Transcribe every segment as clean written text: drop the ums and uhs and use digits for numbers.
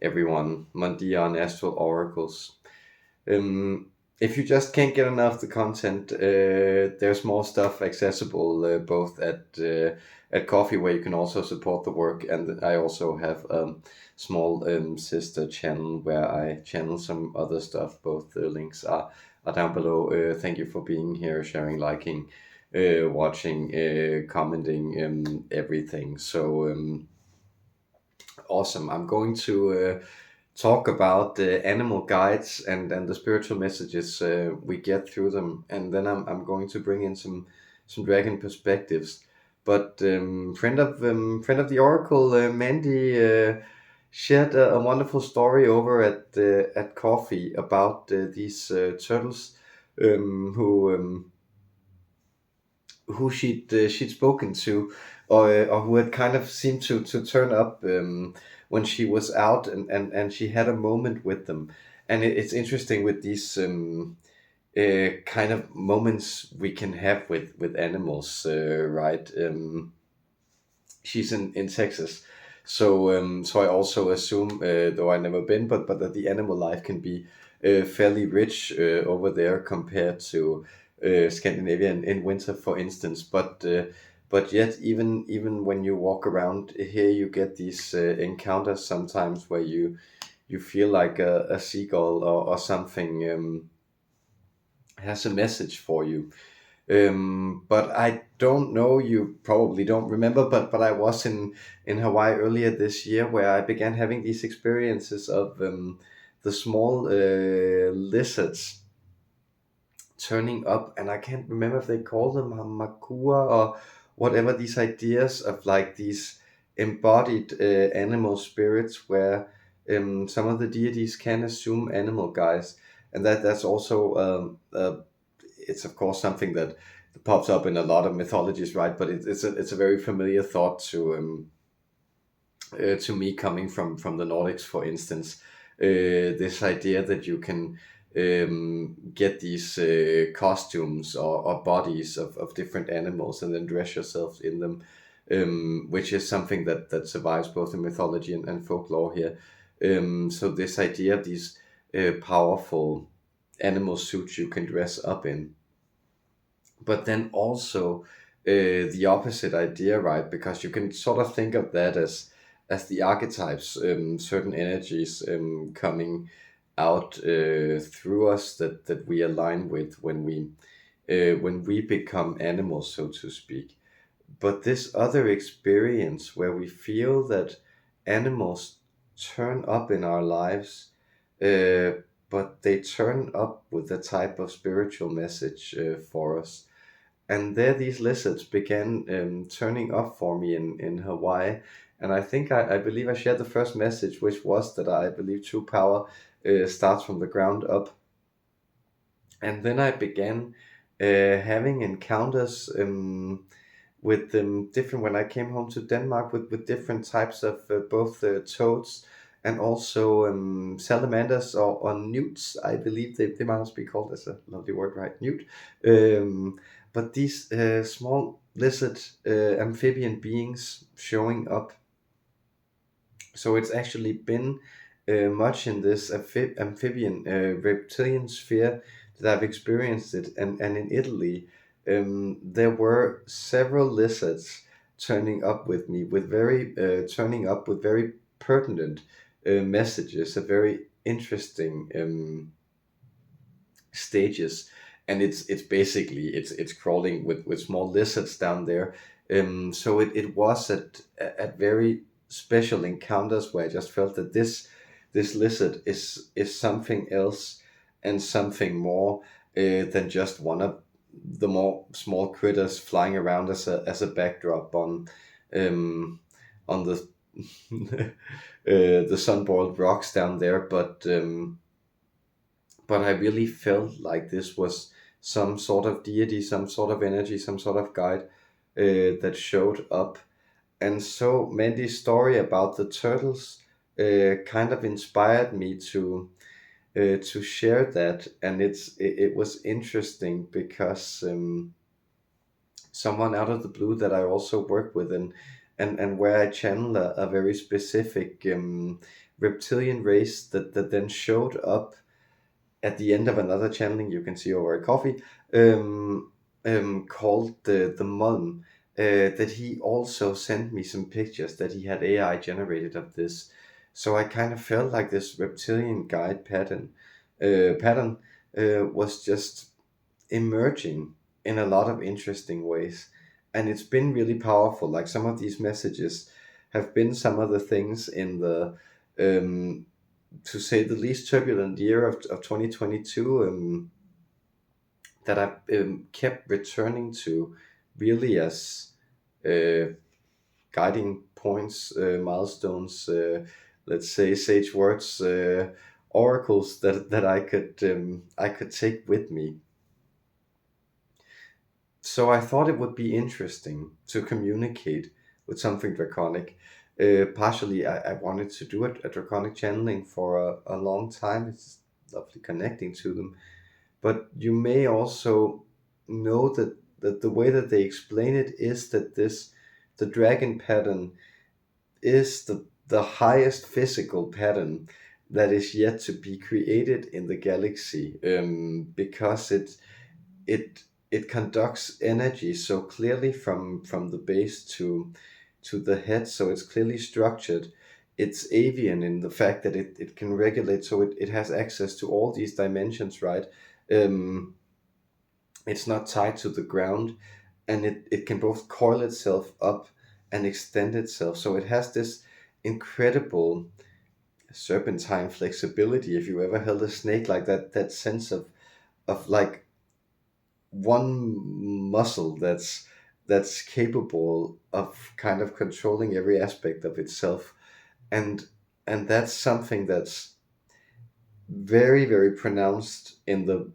everyone. Mondia and Astral Oracles. If you just can't get enough of the content, there's more stuff accessible both at Coffee, where you can also support the work, and I also have a small sister channel where I channel some other stuff. Both links are down below. Thank you for being here, sharing, liking, watching, commenting, everything. So awesome. I'm going to talk about the animal guides and the spiritual messages we get through them, and then I'm going to bring in some dragon perspectives. But friend of the oracle, Mandy, shared a wonderful story over at Coffee about these turtles, who she'd spoken to, or who had kind of seemed to turn up when she was out, and she had a moment with them. And it's interesting with these kind of moments we can have with animals, right? She's in Texas, so I also assume, though I never been, but that the animal life can be fairly rich over there compared to Scandinavia in winter, for instance. But yet, even when you walk around here, you get these encounters sometimes where you feel like a seagull or something has a message for you. But I don't know, you probably don't remember, but I was in Hawaii earlier this year, where I began having these experiences of the small lizards turning up, and I can't remember if they call them hamakua or whatever, these ideas of like these embodied animal spirits, where some of the deities can assume animal guise. And that's also it's of course something that pops up in a lot of mythologies, right? But it's a very familiar thought to me, coming from the Nordics, for instance. This idea that you can get these costumes or bodies of different animals, and then dress yourself in them, which is something that survives both in mythology and folklore here. So this idea of these powerful animal suits you can dress up in, but then also the opposite idea, right? Because you can sort of think of that as the archetypes, certain energies coming out through us, that we align with when we become animals, so to speak. But this other experience where we feel that animals turn up in our lives, uh, but they turn up with a type of spiritual message for us. And there these lizards began turning up for me in Hawaii. And I think I believe I shared the first message, which was that I believe true power starts from the ground up. And then I began having encounters with different, when I came home to Denmark, with different types of both toads and also salamanders, or newts. I believe they must be called, as a lovely word, right? Newt. But these small lizard amphibian beings showing up. So it's actually been much in this amphibian reptilian sphere that I've experienced it. And in Italy, there were several lizards turning up with me, with very turning up with very pertinent messages, a very interesting stages. And it's basically it's crawling with small lizards down there. So it was at very special encounters, where I just felt that this lizard is something else, and something more than just one of the more small critters flying around as a backdrop on the sun-boiled rocks down there. But I really felt like this was some sort of deity, some sort of energy, some sort of guide that showed up. And so Mandy's story about the turtles kind of inspired me to share that. And it was interesting because someone out of the blue that I also work with and where I channel a very specific reptilian race that then showed up at the end of another channeling you can see over a coffee, um, called the Mulm. That he also sent me some pictures that he had AI generated of this. So I kind of felt like this reptilian guide pattern was just emerging in a lot of interesting ways. And it's been really powerful. Like some of these messages have been some of the things in the, to say the least, turbulent year of 2022, that I've kept returning to really as uh, guiding points, milestones, let's say sage words, oracles that I could take with me. So I thought it would be interesting to communicate with something draconic. Partially, I wanted to do a draconic channeling for a long time. It's lovely connecting to them. But you may also know that the way that they explain it is that the dragon pattern is the highest physical pattern that is yet to be created in the galaxy, because it it conducts energy so clearly from the base to the head, so it's clearly structured. It's avian in the fact that it can regulate, so it has access to all these dimensions, right? um it's not tied to the ground, and it can both coil itself up and extend itself, so it has this incredible serpentine flexibility. If you ever held a snake, like that sense of like one muscle that's capable of kind of controlling every aspect of itself. And and that's something that's very very pronounced in the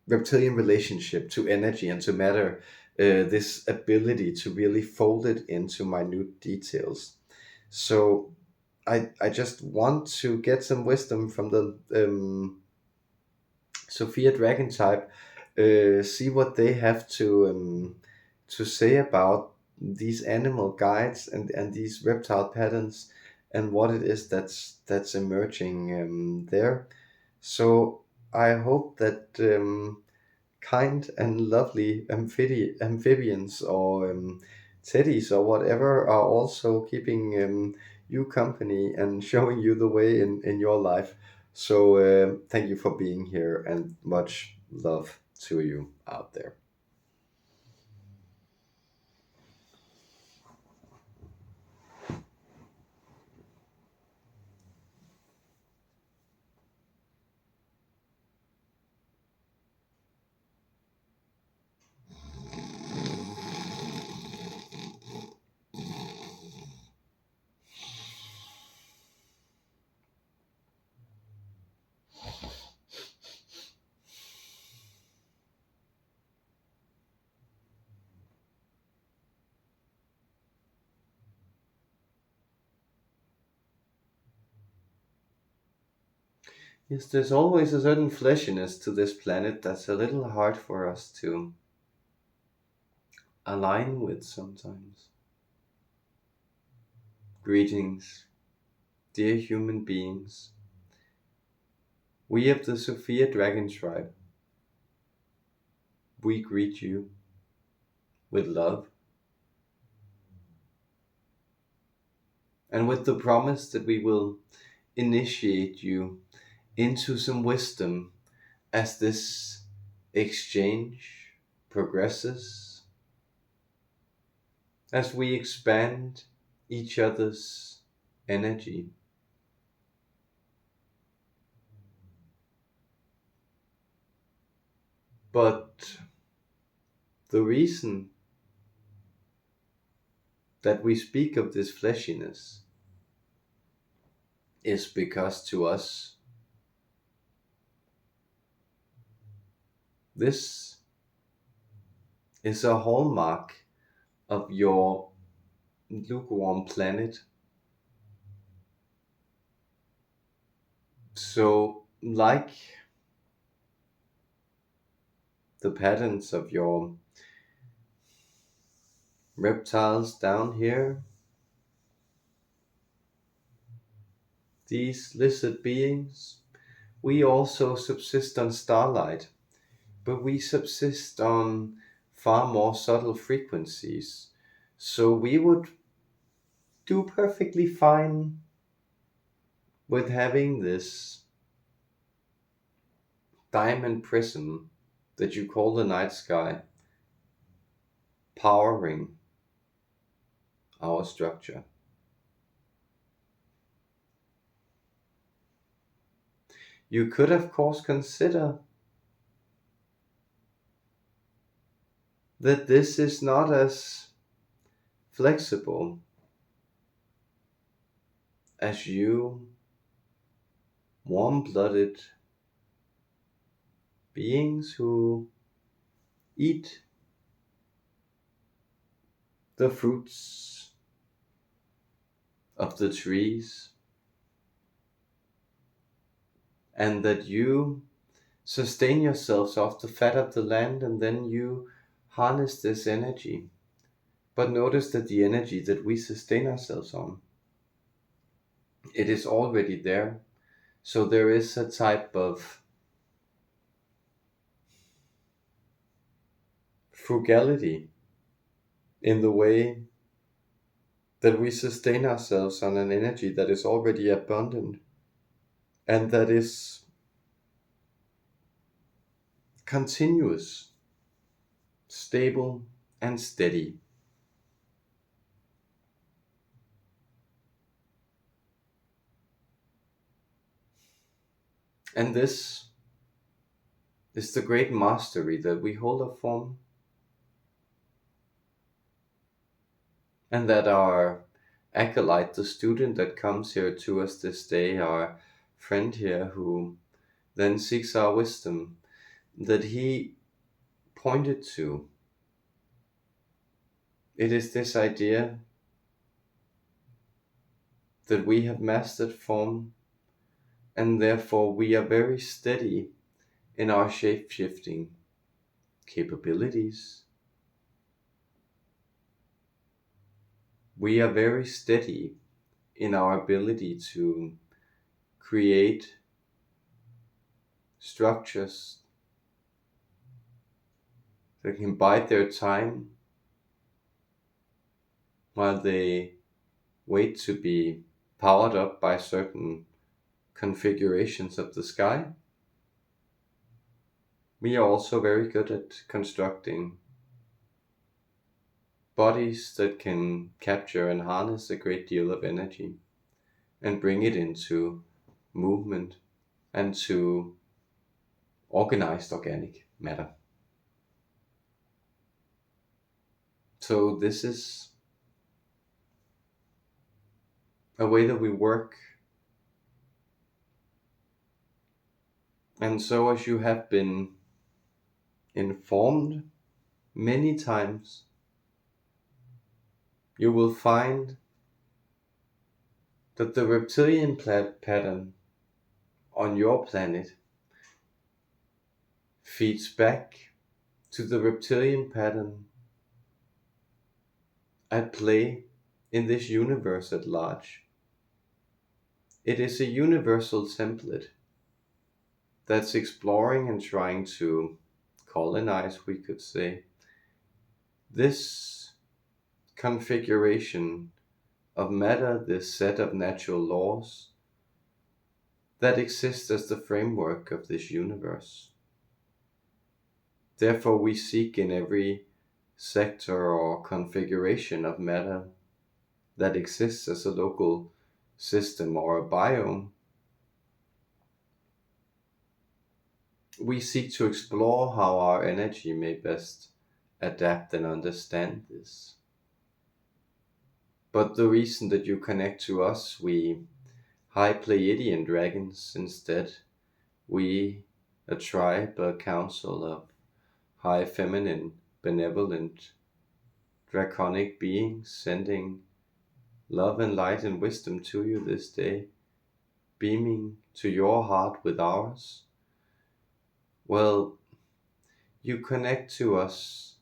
reptilian relationship to energy and to matter, this ability to really fold it into minute details. So I just want to get some wisdom from the Sophia Dragon Type, see what they have to say about these animal guides and these reptile patterns, and what it is that's emerging there. So I hope that kind and lovely amphibians or teddies or whatever are also keeping you company and showing you the way in your life. So thank you for being here, and much love to you out there. Yes, there's always a certain fleshiness to this planet that's a little hard for us to align with sometimes. Greetings, dear human beings. We of the Sophia Dragon Tribe, we greet you with love and with the promise that we will initiate you into some wisdom as this exchange progresses, as we expand each other's energy. But the reason that we speak of this fleshiness is because to us, this is a hallmark of your lukewarm planet. So, like the patterns of your reptiles down here, these lizard beings, we also subsist on starlight, but we subsist on far more subtle frequencies. So we would do perfectly fine with having this diamond prism that you call the night sky powering our structure. You could, of course, consider that this is not as flexible as you warm-blooded beings who eat the fruits of the trees, and that you sustain yourselves off the fat of the land, and then you harness this energy. But notice that the energy that we sustain ourselves on, it is already there. So there is a type of frugality in the way that we sustain ourselves on an energy that is already abundant and that is continuous, stable, and steady. And this is the great mastery that we hold of form, and that our acolyte, the student that comes here to us this day, our friend here who then seeks our wisdom, that he pointed to. It is this idea that we have mastered form, and therefore we are very steady in our shape-shifting capabilities. We are very steady in our ability to create structures that can bide their time while they wait to be powered up by certain configurations of the sky. We are also very good at constructing bodies that can capture and harness a great deal of energy and bring it into movement and to organized organic matter. So this is a way that we work. And so, as you have been informed many times, you will find that the reptilian pattern on your planet feeds back to the reptilian pattern at play in this universe at large. It is a universal template that's exploring and trying to colonize, we could say, this configuration of matter, this set of natural laws that exist as the framework of this universe. Therefore, we seek in every sector or configuration of matter that exists as a local system or a biome, we seek to explore how our energy may best adapt and understand this. But the reason that you connect to us, we high Pleiadian dragons instead, we a tribe, a council of high feminine, benevolent, draconic beings sending love and light and wisdom to you this day, beaming to your heart with ours. Well, you connect to us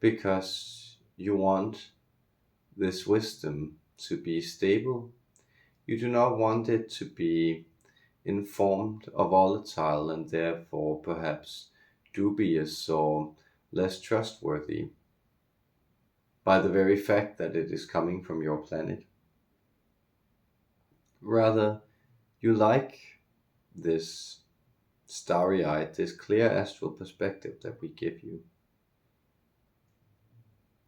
because you want this wisdom to be stable. You do not want it to be informed or volatile and therefore perhaps dubious or less trustworthy by the very fact that it is coming from your planet. Rather, you like this starry-eyed, this clear astral perspective that we give you.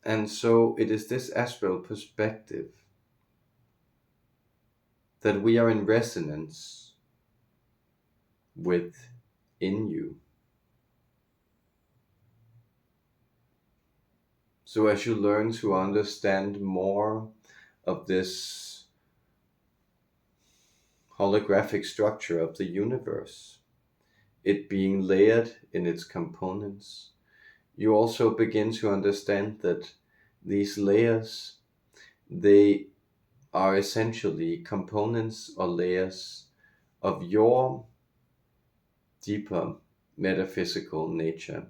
And so it is this astral perspective that we are in resonance with in you. So as you learn to understand more of this holographic structure of the universe, it being layered in its components, you also begin to understand that these layers, they are essentially components or layers of your deeper metaphysical nature.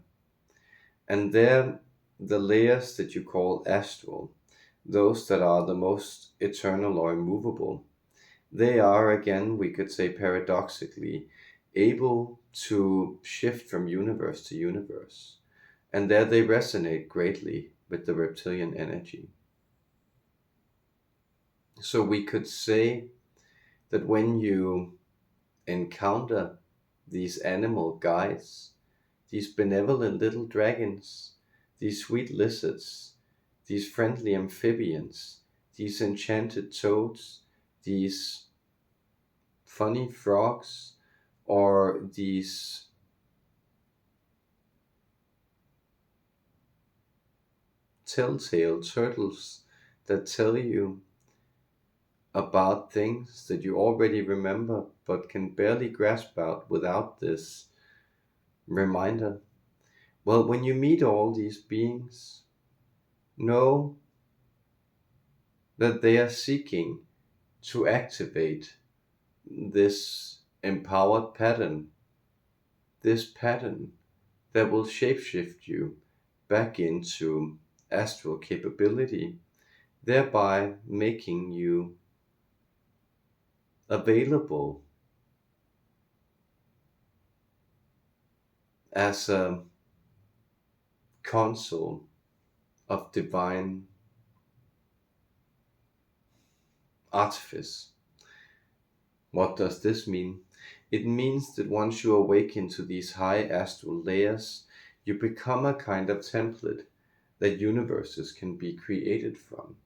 And they're the layers that you call astral, those that are the most eternal or immovable. They are, again, we could say paradoxically, able to shift from universe to universe. And there they resonate greatly with the reptilian energy. So we could say that when you encounter these animal guides, these benevolent little dragons, these sweet lizards, these friendly amphibians, these enchanted toads, these funny frogs, or these telltale turtles that tell you about things that you already remember but can barely grasp out without this reminder. Well, when you meet all these beings, know that they are seeking to activate this empowered pattern, this pattern that will shapeshift you back into astral capability, thereby making you available as a console of divine artifice. What does this mean? It means that once you awaken to these high astral layers, you become a kind of template that universes can be created from.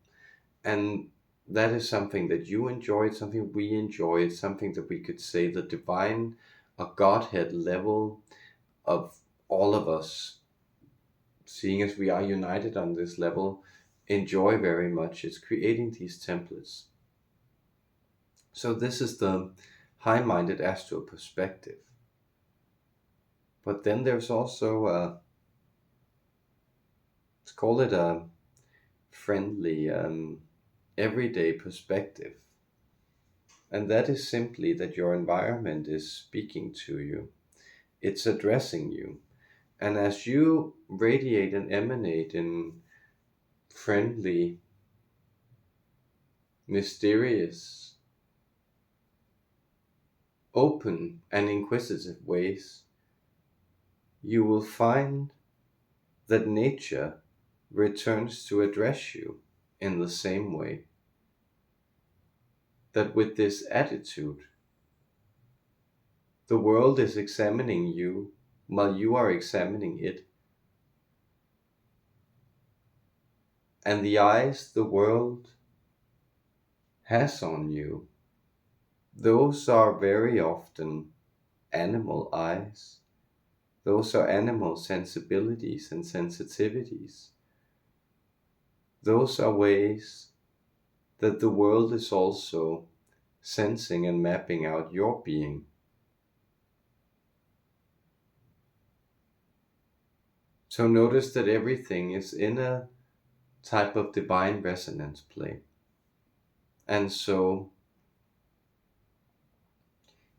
And that is something that you enjoy, it's something we enjoy, it's something that we could say the divine, a Godhead level of all of us, seeing as we are united on this level, enjoy very much. It's creating these templates. So this is the high-minded astral perspective. But then there's also let's call it a friendly, everyday perspective. And that is simply that your environment is speaking to you. It's addressing you. And as you radiate and emanate in friendly, mysterious, open, and inquisitive ways, you will find that nature returns to address you in the same way. That with this attitude, the world is examining you while you are examining it. And the eyes the world has on you, those are very often animal eyes. Those are animal sensibilities and sensitivities. Those are ways that the world is also sensing and mapping out your being. So notice that everything is in a type of divine resonance play. And so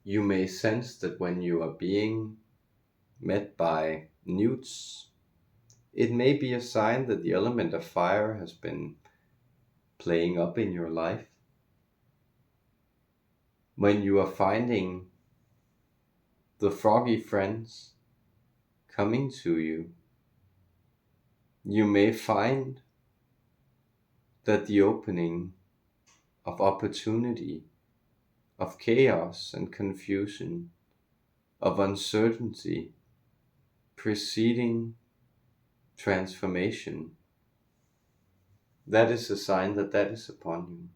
you may sense that when you are being met by newts, it may be a sign that the element of fire has been playing up in your life. when you are finding the froggy friends coming to you, you may find that the opening of opportunity, of chaos and confusion, of uncertainty, preceding transformation, that is a sign that that is upon you.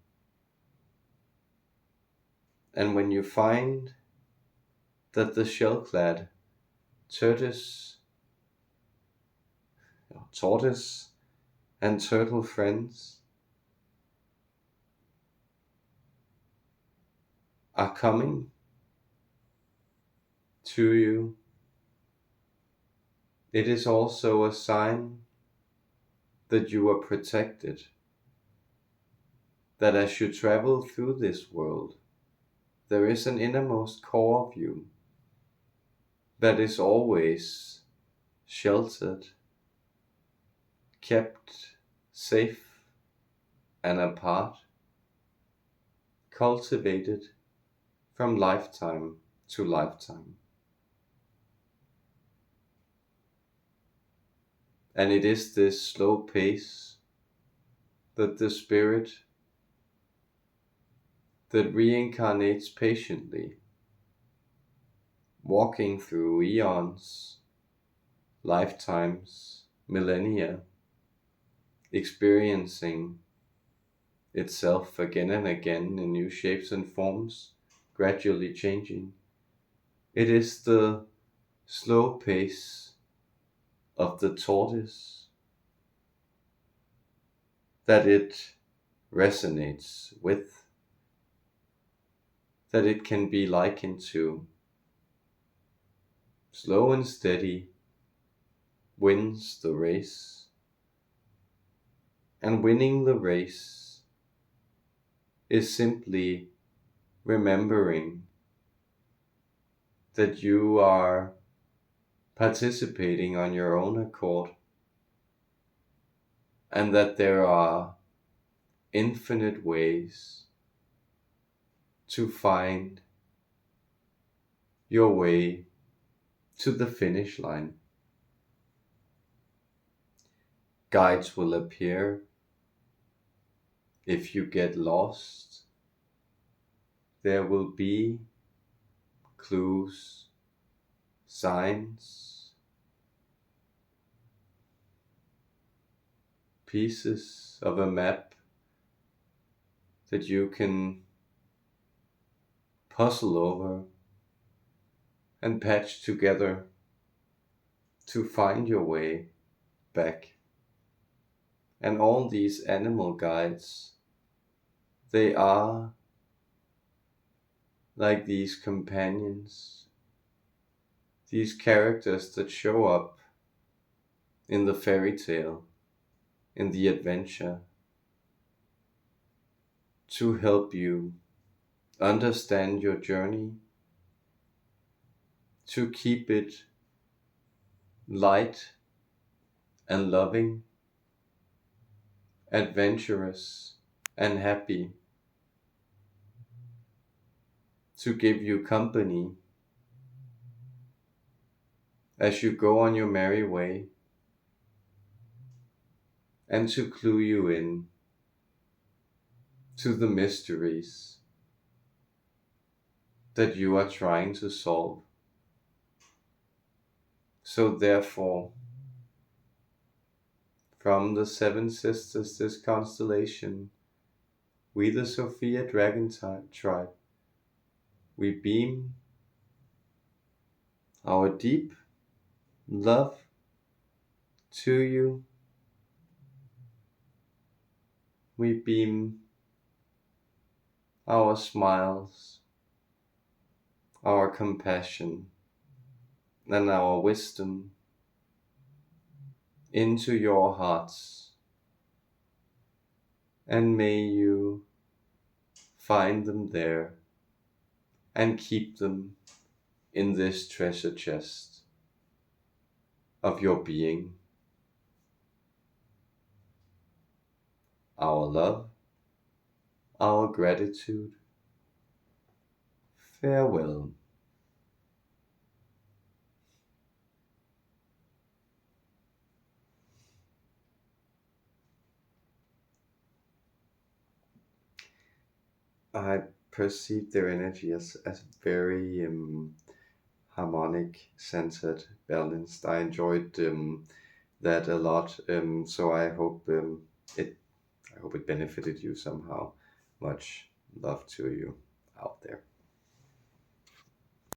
And when you find that the shell-clad tortoise and turtle friends are coming to you, it is also a sign that you are protected, that as you travel through this world, there is an innermost core of you that is always sheltered, kept safe and apart, cultivated from lifetime to lifetime. And it is this slow pace that the spirit that reincarnates patiently, walking through eons, lifetimes, millennia, experiencing itself again and again in new shapes and forms, gradually changing. It is the slow pace of the tortoise that it resonates with, that it can be likened to. Slow and steady wins the race, and winning the race is simply remembering that you are participating on your own accord, and that there are infinite ways to find your way to the finish line. Guides will appear if you get lost. There will be clues, signs, pieces of a map that you can puzzle over and patch together to find your way back. And all these animal guides, they are like these companions, these characters that show up in the fairy tale, in the adventure, to help you understand your journey, to keep it light and loving, adventurous and happy, to give you company as you go on your merry way, and to clue you in to the mysteries that you are trying to solve. So therefore, from the seven sisters, this constellation, we the Sophia Dragon Tribe, we beam our deep love to you. We beam our smiles, our compassion, and our wisdom into your hearts. And may you find them there and keep them in this treasure chest of your being. Our love, our gratitude, Farewell. I perceive their energy as very harmonic, centered, balanced. I enjoyed that a lot. So I hope it benefited you somehow. Much love to you out there.